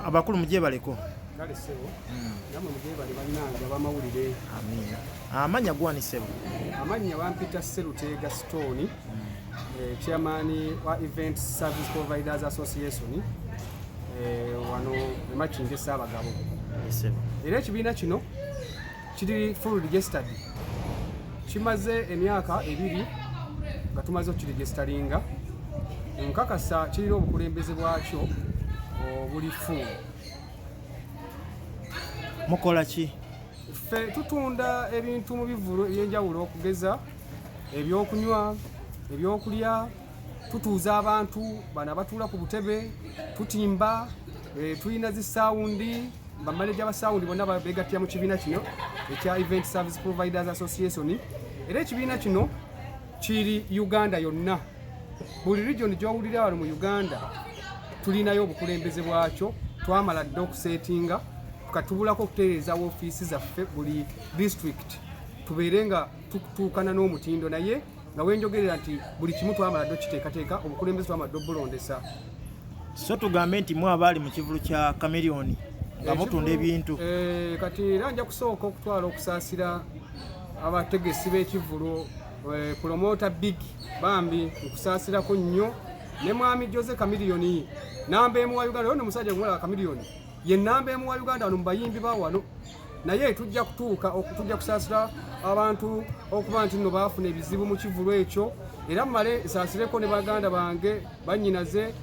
abakulu muje baleko kale sebo namwe muje bali bannanga bamawulire amina amanya gwani sebo amanya bampita Serutega Stone chairman wa Event Service Providers Association wano machinje Sabagabo sebo era ekibiina kino kiri full registered kimaze emyaka 2 nga tumaze okukiregisteringa nkakasa kirina obukulembeze bwakyo obuli full. mukola ki? Ffe tutunda ebintu mu bivulu ebyenjawulo okugeza ebyokunywa ebyokulya tutuuza abantu bana batuula ku butebe tutimba tulina zi sound bamaleja ba sound bonna babegatya mu kibiina kino ekya Event Service Providers Association era ekibiina kino kiri Uganda yonna buli region gy'owulira wano mu Uganda tulinayo obukulembeze bwakyo twamala dda okusetinga tukatubulako okutereeza ofiisi zaffe buli district tubeere nga tutuukana n'omutindo naye nga wenjogerera nti buli kimu twamala dda okiteekateeka obukulembeze twamala dda obulondesa. So tugambe nti mwe abaali mu kivulu kya Chameleone nga mutunda ebintu kati era nja kusooka okutwala okusaasira abategesi b'ekivulu promota big bambi okusaasirako nnyo ne mwami Jose Chameleone namba emu wa Uganda ono musajja gumala Chameleone ye namba emu wa Uganda wano mubayimbi ba wano naye tujja kutuuka okutujja kusaasira abantu okuba nti nno baafuna ebizibu mu kivulu ekyo era mmale saasireko ne baganda bange bannyinaze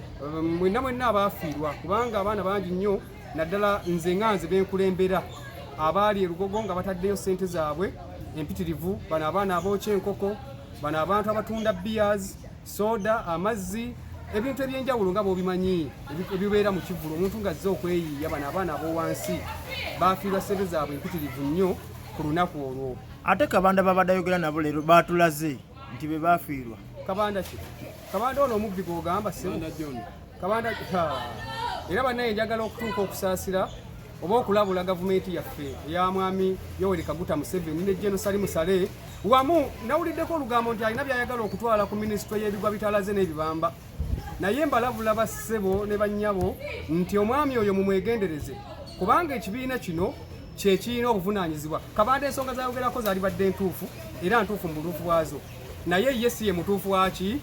mwenna Abafirwa kubanga abaana bangi nnyo naddala nze nganze benkulembera abaali erugogo nga bataddeyo ssente zaabwe empitirivu bano abaana abookya enkoko bano abantu abatunda beers soda amazzi ebintu ebyenjawulo nga bw'obimanyi ebibeera mu kivulu omuntu ng'azze okweyiiya bano abaana ab'owansi baafiirwa ssente zaabwe empitirivu nnyo ku lunaku olwo. ate Kabanda babadde ayogera nabo leero baatulaze nti be baafiirwa. Kabanda ki? Kabanda ono omubbi gw'ogamba Kabanda era bannaye njagala okutuuka okusaasira oba okulabula gavumenti yaffe eya mwami Yoweri Kaguta Museveni ne Saleh Saleh wamu nawuliddeko olugambo nti alina byayagala okutwala ku minisitule y'ebigwa bitalaze n'ebibamba naye mbalabula bassebo ne bannyabo nti omwami oyo mumwegendereze kubanga ekibiina kino kye kirina obuvunaanyizibwa. Kabanda ensonga zayogerako zaali badde ntuufu era ntuufu mu bulufu bwazo naye ye si ye mutuufu waki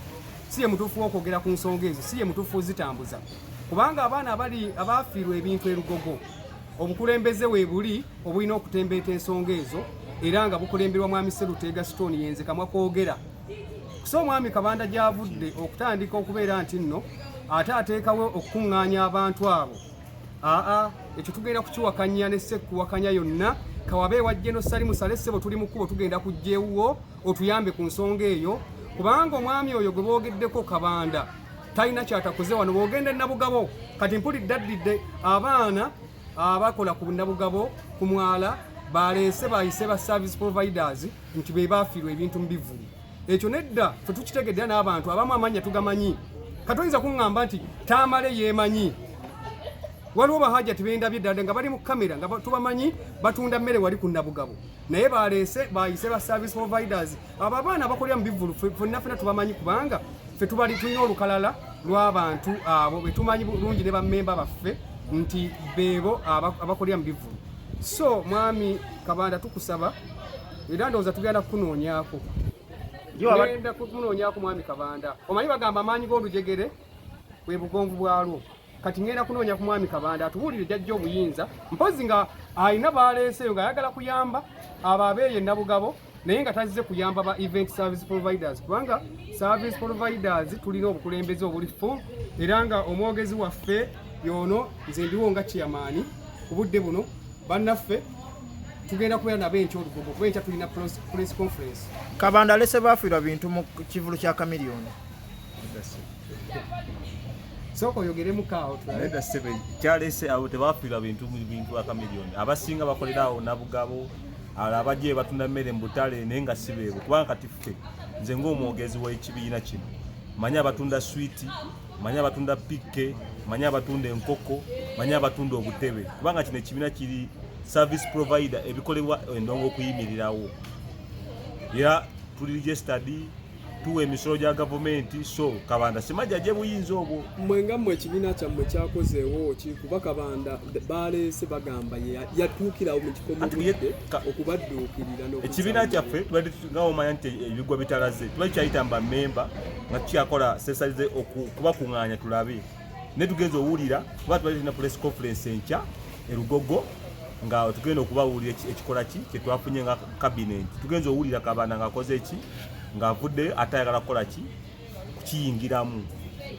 si ye mutuufu w'okwogera ku nsonga ezo si ye mutuufu ozitambuza kubanga abaana abafiirwa ebintu erugogo obukulembeze weebuli obulina okutembeeta ensonga ezo era nga bukulemberwa mwami Serutega Stone yenze kamwa kwogera so omwami Kabanda gy'avudde okutandika okubeera nti nno ate ateekawo okukuŋŋaanya abantu abo ekyo tugenda kukiwakanya ne sekuwakanya yonna kawabe wajje no Saleh Saleh sebo tuli mu kkubo tugenda kujja ewuwo otuyambe ku nsonga eyo kubanga omwami oyo gwe boogeddeko Kabanda talina kyatakoze wano boogende Nabugabo kati mpulidde addidde abaana abakola ku Nabugabo ku mwala baleese bayise ba service providers nti be baafiirwa ebintu mu bivulu ekyo nedda ffe tukitegedde n'abantu abamu amanya tugamanyi katoyinza kuŋŋamba nti taamale yeemanyi waliwo bahaja tibendabye ddala nga bali mu kamera nga tubamanyi batunda mmere wali ku Nabugabo naye baleese bayise ba service providers abo abaana abakolera mu bivulu ffenna tubamanyi kubanga ffe tulina olukalala lw'abantu abo be tumanyi bulungi ne bammemba baffe nti beebo abakolera mu bivulu. So mwami Kabanda tukusaba era ndowooza tugenda kukunoonyaako genda kukunoonyaako mwami Kabanda omanyi bagamba amaanyi g'olujegere bwe bugonvu bwalwo kati ngenda kunoonya ku mwami Kabanda atubuulire jjajja obuyinza mpozi nga alina baleeseyo ng'ayagala kuyamba abo abeeyo e Nabugabo naye nga tazze kuyamba ba event service providers kubanga service providers tulina obukulembeze obuli full era nga omwogezi waffe yono nze ndiwo nga chairman obudde buno bannaffe tugenda kubeera nabo enkya olugogo kuba enkya tulina press conference. Kabanda alese baafiirwa bintu mu kivulu kya Chameleone soko oyogere mukaawo tuleda sebe kyalese abo tebaafiirwa bintu mu bintu bya Chameleone abasinga bakolera awo Nabugabo abajje batunda mmere mu butale naye nga sibeebo kubanga kati ffe nze ng'omwogezi w'ekibiina kino manya abatunda switi manya abatunda pikke manya abatunda enkoko manya abatunda obutebe kubanga kino ekibiina kiri service provider ebikolebwa endongo okuyimirirawo era tuli registered tuwa emisolo gya gavumenti so Kabanda simaja gye buyinza obwo mwenga mwe ekibiina kyammwe kyakozeewo ki kuba Kabanda baleese bagamba yatuukirawo mu kikomo okubadduukirira ekibiina kyaffe tubadde nga omanya nti ebigwa bitalaze tubadde kyayita bamemba nga tukyakola sensalize okubakuŋŋaanya tulabe ne tugenza owulira kuba tubadde tulina press conference enkya erugogo nga tugenda okubawulira ekikola ki kyetwafunye nga cabinet tugenza owulira Kabanda ng'akoze ki ng'avuddeyo ate ayagala kukola ki kukiyingiramu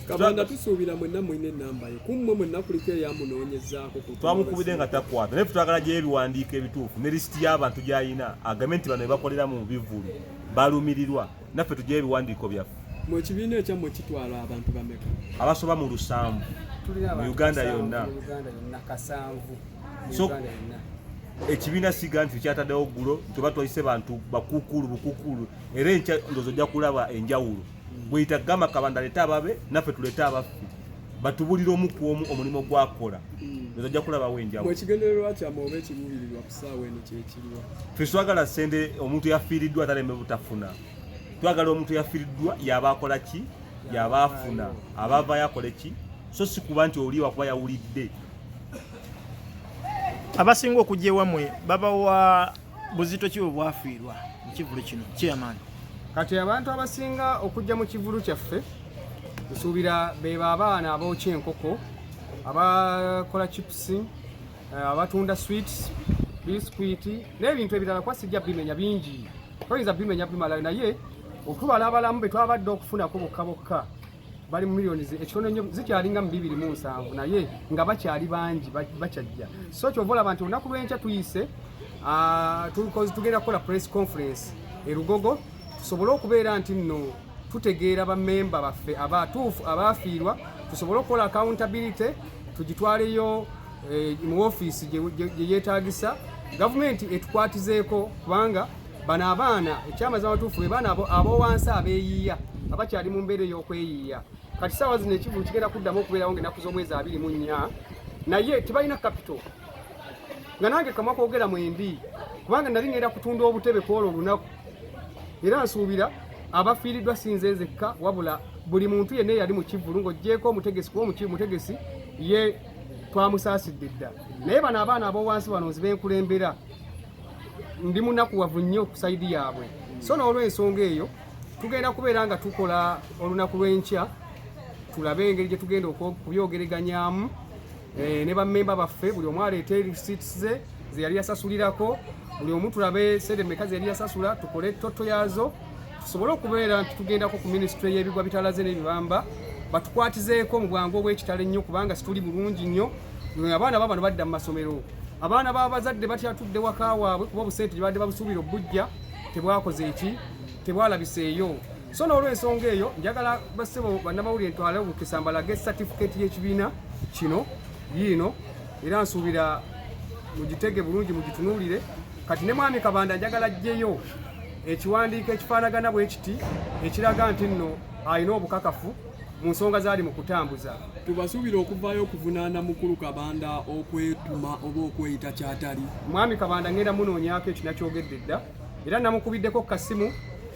Kabanda tusuubira mwenna mwine ennamba ye kummwe mwenna kuliko eyamunoonyezaako twamukubidde nga takwata naye twagala gyeyo ebiwandiiko ebituufu ne lisiti y'abantu gy'ayina agambe nti bano bebakoleramu mu bivulu balumirirwa naffe tugyeyo ebiwandiiko byaffe mu ekibiina ekyammwe kitwala abantu bameka abasoba mu 7 mu Uganda yonna so ekibiina siga nti kyataddewo ggulo nti batwayise bantu bukuukulu era enkya ndowooza ojja kulaba enjawulo bweyita gamba Kabanda leeta ababe naffe tuleete abaffe batubulira omu ku omu omulimo gwakola ndowooza ojja kulabawo enjawulo ekigendererwa kyammwe oba ekiruubirirwa ku ssaawa eno kyekiriwa ffe twagala sente omuntu yafiiriddwa ataleme butafuna twagala omuntu yafiiriddwa yaba akola ki yaba afuna abaavayo akole ki so si kuba nti oli wakuba yawulidde abasinga okujja ewammwe babawa buzito ki obwafiirwa mu kivulu kino chairman kati abantu abasinga okujja mu kivulu kyaffe nsuubira beba abaana abookya enkoko abakola chips abatunda sweets biskuiti n'ebintu ebirala kwasijja bimenya bingi toyinza bimenya bimala naye okubala abalamu betwabadde okufunako bokka bali mu milioni ekitono nnyo zikyalinga mu 207 naye nga bakyali bangi bakyajja so kyovola abantu olunaku lw'enkya tuyise tugenda kukola press conference erugogo tusobole okubeera nti nno tutegeera bamemba baffe abatuufu abafiirwa tusobole okukola accountability tugitwaleyo mu ofiisi gye yeetaagisa gavumenti etukwatizeeko kubanga bano abaana ekyamazima abatuufu be baana ab'owansi abeeyiiya abakyali mu mbeera ey'okweyiiya kati saawa zino ekivulu kigenda kuddamu okubeerawo ng'ennaku z'omwezi 24 naye tebalina capital nga nange kamwa kwogera mwendi kubanga nali ngenda kutunda obutebe kwolwo olunaku era nsuubira abafiiriddwa sinze nzekka wabula buli muntu yenna eyali mu kivulu ng'oggyeko omutegesi kuba omutegesi ye twamusaasidde dda naye bano abaana ab'owansi bano nzibenkulembera ndi munakuwavu nnyo ku sayidi yaabwe so n'olw'ensonga eyo tugenda kubeera nga tukola olunaku lw'enkya tulabe engeri gye tugenda okubyogeraganyaamu ne bammemba baffe buli omu aleeta receipts ze yali yasasulirako buli omu tulabe sente mmeka ze yali yasasula tukole toto yazo tusobole okubeera nti tugendako ku ministry y'ebigwa bitalaze n'ebibamba batukwatizeeko mu bwangu obw'ekitalo ennyo kubanga situli bulungi nnyo abaana babano badda mu masomero abaana b'abazadde batyatudde waka waabwe kuba obusente gye badde babusuubira obujja tebwakoze eki tebwalabiseeyo so n'olw'ensonga eyo njagala bassebo bannamawulire ntwale obukisa mbalage certificate y'ekibiina kino yiino era nsuubira mugitege bulungi mugitunuulire kati ne mwami Kabanda njagala ajjeyo ekiwandiiko ekifaanagana bwe kiti ekiraga nti nno alina obukakafu mu nsonga zaali mu kutambuza tubasuubira okuvaayo okuvunaana mukulu Kabanda okwetuma oba okweyita kyatali mwami Kabanda ngenda munoonyaako ekinakyogedde dda era namukubiddeko kasimu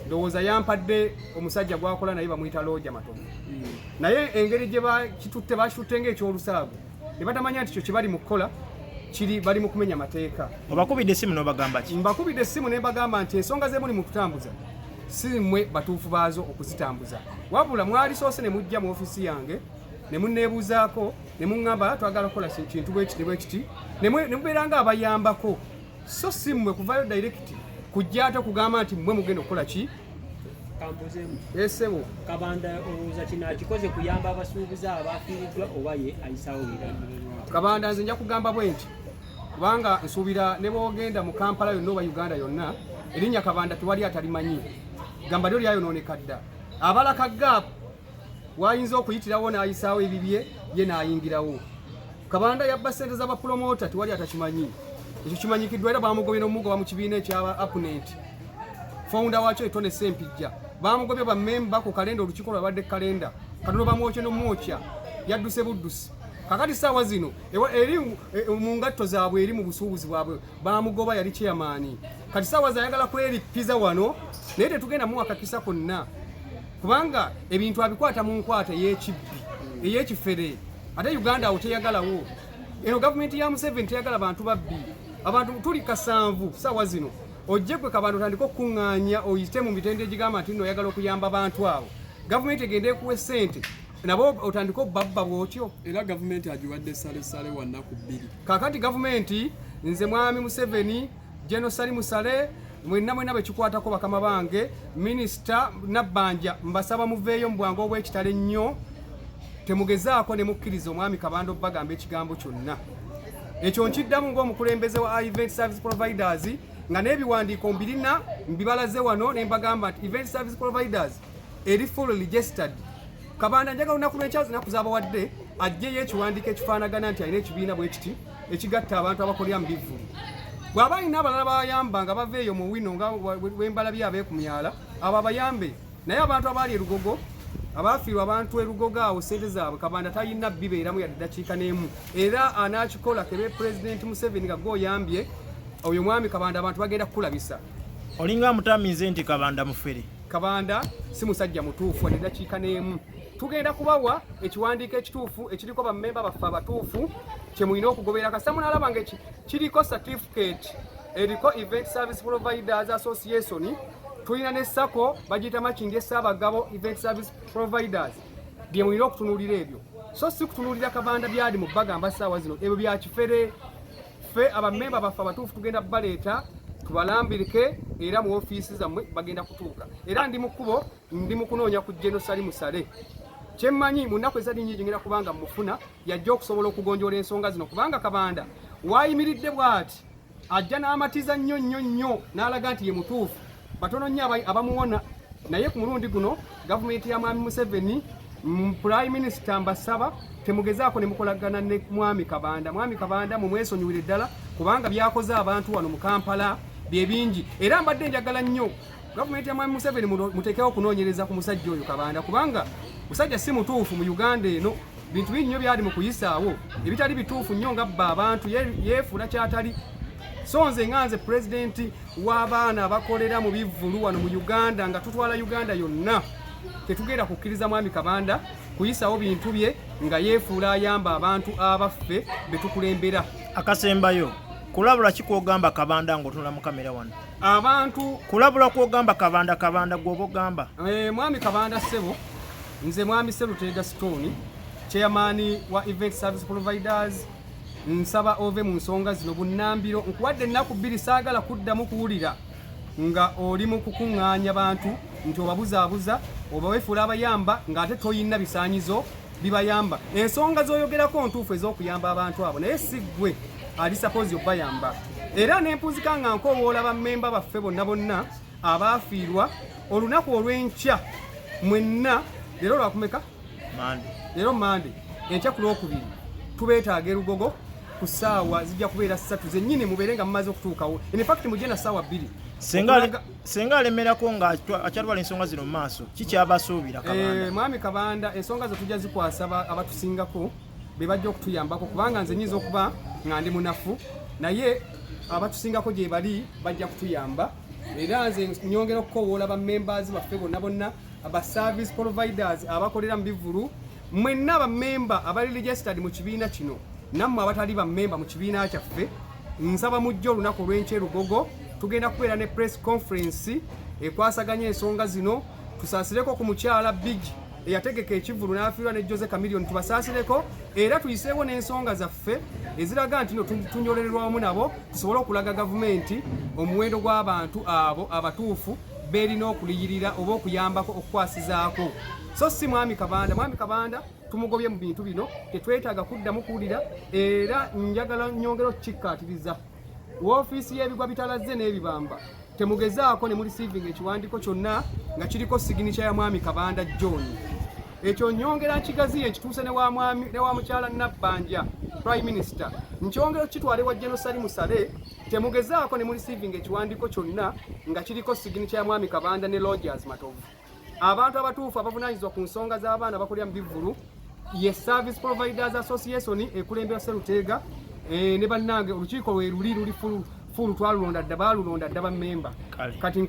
ndowooza yampadde omusajja gwakola naye bamuyita Looja Matovu naye engeri gye bakitutte ng'ekyolusaago ne batamanya nti kyo kye bali mu kukola kiri bali mu kumenya mateeka obakubidde essimu n'obagamba ki mbakubidde essimu ne mbagamba nti ensonga ze muli mu kutambuza si mmwe batuufu baazo okuzitambuza wabula mwali soose ne mujja mu ofiisi yange ne munneebuuzaako ne muŋŋamba twagala kukola kintu bwekiti ne mubeera nga abayambako so si mmwe kuvaayo direct kujja ate okugamba nti mmwe mugenda okukola ki kambuzeemu esebo Kabanda olowooza kino akikoze kuyamba abasuubuzi abafiiriddwa oba ye ayisawo birala Kabanda nze nja kugamba bwe nti kubanga nsuubira ne boogenda mu Kampala yonna oba Uganda yonna erinnya Kabanda tewali atalimanyi gamba lyo lyayonooneka dda abalaka gaapu wayinza okuyitirawo n'ayisaawo ebibye ye n'ayingirawo Kabanda yabba ssente z'abapromota tewali atakimanyi ekyo kimanyikiddwa era baamugobye n'omugoba mu kibiina ekyaba Apunent founder wakyo Etone Sempijja baamugobye bammemba ku kalenda olukiiko lwabadde kalenda katono bamwokye n'omwokya yadduse buddusi kakati saawa zino eri mu ngatto zaabwe eri mu busuubuzi bwabwe baamugoba yali chairman kati saawa zayagala kwerippiza wano naye tetugenda muwakakisa konna kubanga ebintu abikwata mu nkwata ey'ekibbi ey'ekifere ate Uganda awo teyagalawo. Eno gavumenti ya Museveni teyagala abantu babbi. Abantu tuli kasanvu sawa zino ojje kwe kabando tandika okuŋŋaanya oyite mu mitende egigamba nti nno oyagala okuyamba abantu abo. Gavumenti egende ekuwa ssente nabo otandika obbabba bwotyo. Era gavumenti agiwadde Saleh wannaku 2. Kakati gavumenti nze mwami Museveni General Saleh mwenna bekikwatako bakama bange Minisita Nabbanja mbasaba muveeyo mu bwangu obw'ekitale nnyo temugezaako ne mukkiriza omwami Kabanda bagamba ekigambo kyonna. Ekyo nkiddamu ng'omukulembeze wa event service providers nga n'ebiwandiiko mbirina mbibalaze wano ne mbagamba nti event service providers eri fully registered. Kabanda njagala olunaku lw'enkyazi nakuzaaba wadde ajjeyo ekiwandiiko ekifaanagana nti alina ekibiina bwe kiti ekigatta abantu abakolera mu bivvulu. Bw'aba alina abalala bayamba nga baveeyo mu wino nga wembalabye abeekumyala abo abayambe, naye abantu abaali erugogo Abafirwa abantu erugogo awo ssente zaabwe Kabanda talina bibeeramu yadde eddakiika n'emu, era anaakikola kebe Pulezidenti Museveni nga gw'oyambye oyo mwami Kabanda abantu bagenda kukulabisa. Olinga mutamize nti Kabanda mufere. Kabanda si musajja mutuufu wadde eddakiika n'emu. Tugenda kubawa ekiwandiiko ekituufu ekiriko bammemba baffe abatuufu kye mulina okugoberera. Kasita munaalaba nga kiriko certificate eriko Event Service Providers Association, tulina ne SACCO bagiyita Makindi Ssaabagabo Event Service Providers bye mulina okutunuulira ebyo. So si kutunuulira Kabanda byali mu bagamba ssaawa zino, ebyo bya kifere. Ffe abammemba baffe abatuufu tugenda baleeta tubalambirike era mu ofiisi zammwe bagenda kutuuka. Era ndi mu kkubo ndi mu kunoonya ku General Saleh. Kyemmanyi mu nnaku ezaddi nnyingi ngenda kubanga mufuna yajja okusobola okugonjoola ensonga zino, kubanga Kabanda waayimiridde bw'ati ajja n'amatiza nnyo n'alaga nti ye mutuufu. Batono nnyo abamuwona, naye ku mulundi guno gavumenti ya mwami Museveni Prime Minister mbasaba temugezaako ne mukolagana ne mwami Kabanda. Mwami Kabanda mumwesonyiwire ddala kubanga byakoze abantu wano mu Kampala bye bingi, era mbadde njagala nnyo gavumenti ya mwami Museveni muteekewo okunoonyereza ku musajja oyo Kabanda, kubanga musajja si mutuufu mu Uganda eno. Bintu bingi nnyo byali mu kuyisaawo ebitali bituufu nnyo ngabba abantu yeefuula kyatali. So nze nganze Pulezidenti w'abaana abakolera mu bivvulu wano mu Uganda nga tutwala Uganda yonna tetugenda kukkiriza mwami Kabanda kuyisaawo bintu bye nga yeefuula ayamba abantu abaffe be tukulembera. Akasembayo kulabula kikwogamba Kabanda ng'otunula mu kamera wano abantu kulabula kwogamba Kabanda gw'oba ogamba mwami Kabanda ssebo nze mwami Serutega Stone chairman wa Event Service Providers nsaba ove mu nsonga zino bunnambiro nkuwadde ennaku 2 saagala kuddamu kuwulira nga oli mu kukuŋŋaanya bantu nti obabuzaabuza oba weefuula abayamba ng'ate toyina bisaanyizo bibayamba. Ensonga z'oyogerako ntuufu ez'okuyamba abantu abo, naye si ggwe ali suppose obayamba. Era n'empuzika nga nkoowoola bammemba baffe bonna Abafirwa olunaku olw'enkya mwenna leero lwakumeka leero Mande enkya ku Lwokubiri tubeetaaga erugogo ku ssaawa zijja kubeera 3 zennyini mubeere nga mumaze okutuukawo. In fact mujje na ssaawa 2. Senga alemerako nga akyatwala ensonga zino mu maaso kikyabasuubira Kabanda. Mwami Kabanda ensonga zo tujja zikwasa abatusingako be bajja okutuyambako, kubanga nze nyiza okuba nga ndi munafu naye abatusingako gye bali bajja kutuyamba. Era nze nyongera okukoowoola bammembers baffe bonna aba service providers abakolera mu bivvulu, mwenna bammemba abali registered mu kibiina kino nammwe abatali bammemba mu kibiina kyaffe, nsaba mujja olunaku olw'enkya erugogo tugenda kubeera ne press conference ekwasaganya ensonga zino. Tusaasireko ku mukyala Big eyategeka Ekivulu n'afiirwa ne Jose Chameleone, tubasaasireko era tuyiseewo n'ensonga zaffe eziraga nti no tunyolererwa wamu nabo tusobole okulaga gavumenti omuwendo gw'abantu abo abatuufu beerina okuliyirira oba okuyambako okukwasizaako. So si mwami Kabanda tumugobye mu bintu bino tetwetaaga kuddamu kuwulira, era njagala nyongera okukikkaatiriza woofiisi y'ebigwa bitalazze n'ebibamba temugezaako ne mu receiving ekiwandiiko kyonna nga kiriko signature ya mwami Kabanda John. Ekyo nyongera nkigaziye ekituuse ne wa mukyala Nabbanja Prime Minister, nkyongera okukitwala ewa General Saleh temugezaako ne mu receiving ekiwandiiko kyonna nga kiriko signature ya mwami Kabanda ne Rogers Matovu. Abantu abatuufu abavunaanyizibwa ku nsonga z'abaana abakolera mu bivvulu ye Service Providers Association ekulembera Serutega ne bannange olukiiko lwe luli fulu twalulonda dda baalulonda dda bammemba kati